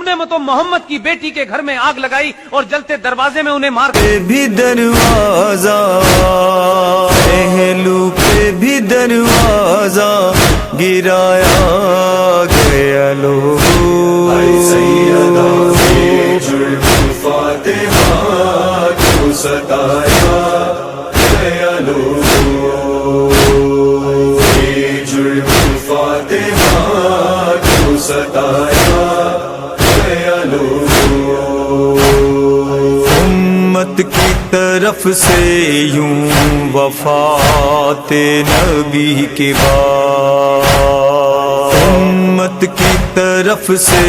نے تو محمد کی بیٹی کے گھر میں آگ لگائی اور جلتے دروازے میں انہیں مار بھی دروازہ پہلو پہ بھی دروازہ گرایا گیا لوگوں سیدہ کے جرم فاطمہ کو ستایا گیا لوگوں کے جرم فاطمہ کو ستایا گیا لوگوں امت کی طرف سے یوں وفات نبی کے بعد امت کی طرف سے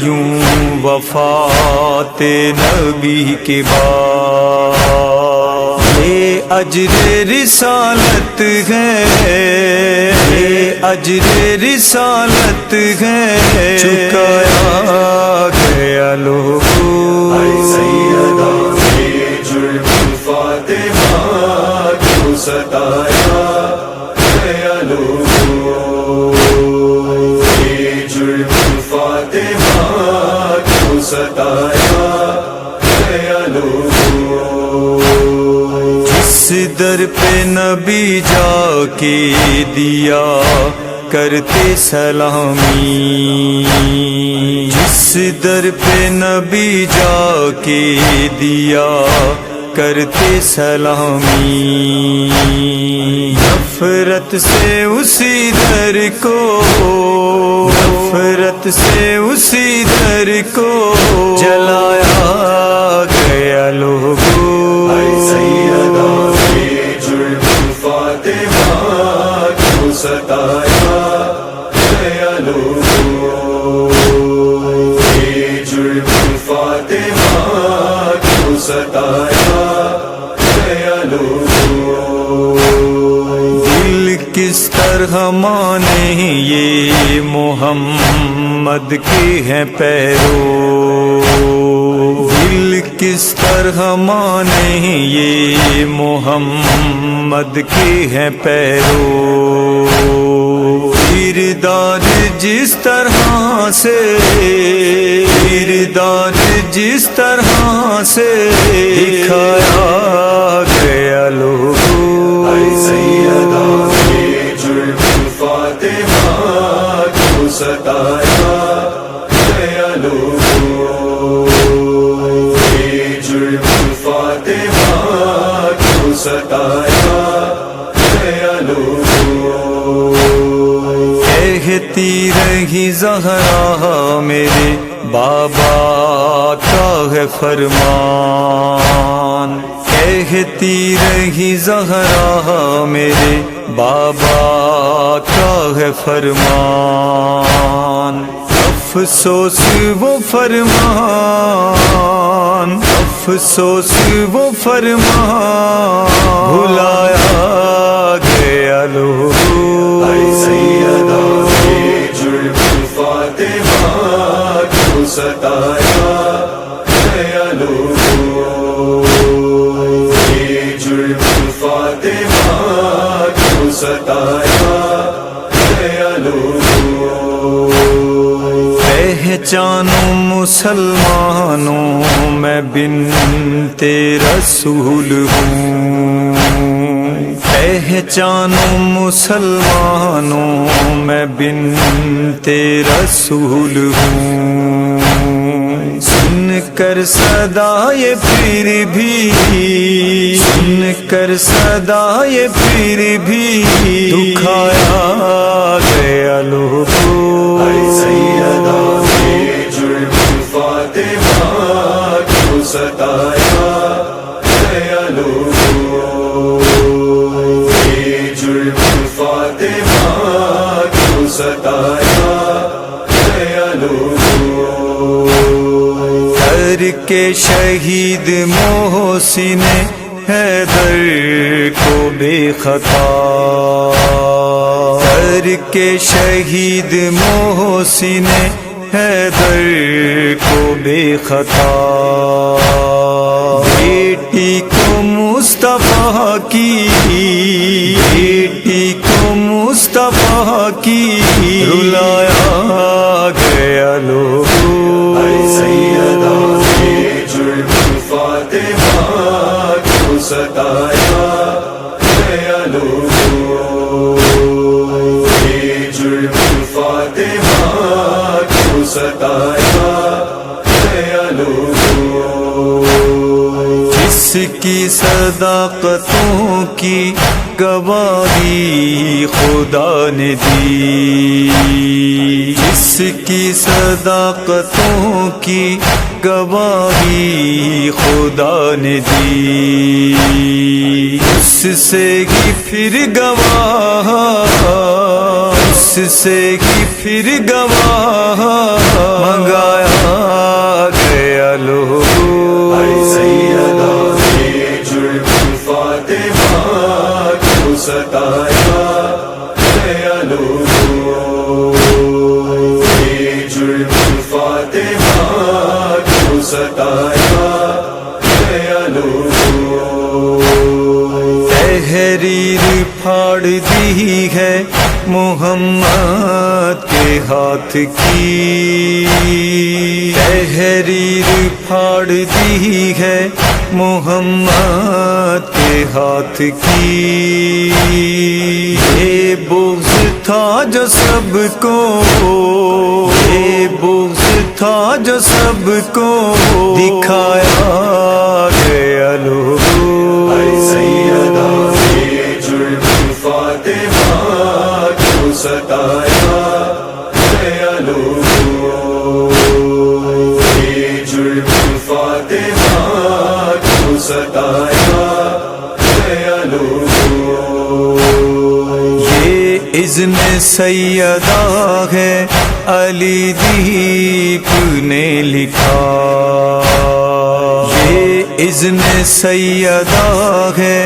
یوں وفات نبی کے بعد یہ اجر رسالت ہے یہ اجر رسالت ہے چکایا گیا لوگوں سیدہ کے جرم فاطمہ کو ستایا گیا لوگوں کے جرم فاطمہ کو ستایا گیا لوگوں جس در پہ نبی جا کے دیا کرتے سلامی جس در پہ نبی جا کے دیا کرتے سلامی نفرت سے اسی در کو نفرت سے اسی در کو جلایا گیا لوگوں سیدہ کے جرم فاطمہ کو ستایا گیا لوگوں کے جرم فاطمہ کو ستایا گیا لوگوں دل کس طرح مانے یہ محمد کے ہیں پیرو دل کس طرح مانے یہ محمد کے ہیں پیرو کردار جس طرح سے کردار جس طرح سے دکھایا گیا لوگوں سیدہ کے جرم فاطمہ کو ستایا گیا لوگوں کے جرم فاطمہ کو ستایا گیا لوگوں کہتی رہی زہرا میرے بابا کا ہے فرمان کہتی رہی زہرا میرے بابا کا ہے فرمان افسوس وہ فرمان افسوس وہ فرمان بھلایا گیا لوگوں سیدہ کے جرم فاطمہ کو ستایا گیا لوگوں کے جرم فاطمہ کو ستایا گیا لوگوں پہچانو مسلمانوں میں بنت رسول ہوں پہچانو مسلمانوں میں بنت رسول ہوں سن کر صدائے پھر بھی سن کر صدائے پھر بھی دکھایا گیا لوگوں سیدہ کے جرم فاطمہ کو ستایا گیا لوگوں کے جرم فاطمہ کو ستایا گیا لوگوں کر کے شہید محسن حیدر کو بے خطا کر کے شہید محسن حیدر کو بے خطا بیٹی کو مصطفیٰ کی بیٹی کو مصطفیٰ کی رلایا گیا لوگوں ستایا دیالو یہ جرم فاطمہ کیوں ستایا دیالو جس کی صداقتوں کی گواہی خدا نے دی، جس کی صداقتوں کی گواہی خدا نے دی، اس سے ہی پھر گواہ، اس سے ہی پھر گواہ منگایا گیا لوگو سیدہ یہ جرم فاطمہ کیوں ستایا دیالو یہ جرم فاطمہ کیوں ستایا دیالو تحریر پھاڑ دی ہے محمد کے ہاتھ کی، تحریر پھاڑ دی ہے محمد کے ہاتھ کی، یہ بغض تھا جو سب کو، یہ بغض تھا جو سب کو دکھایا گیا لوگو سیدہ یہ جرم فاطمہ کیوں ستایا دیالو یہ جرم فاطمہ کیوں ستایا دیالو یہ اذن سیدہ ہے علی دیپ نے لکھا، یہ اذن سیدہ ہے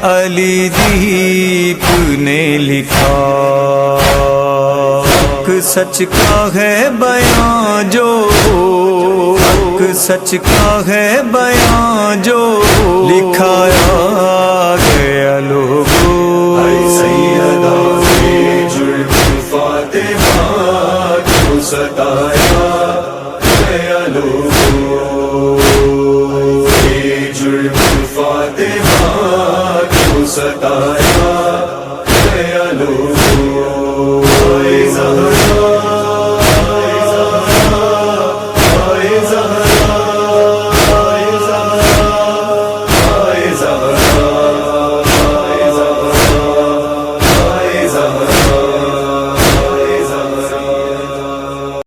علی دیپ نے لکھا، حق سچ کا ہے بیان جو، حق سچ کا ہے بیان جو لکھایا گیا لوگو سیدہ یہ جرم فاطمہ کیوں ستایا دیالو یہ جرم فاطمہ کیوں ستایا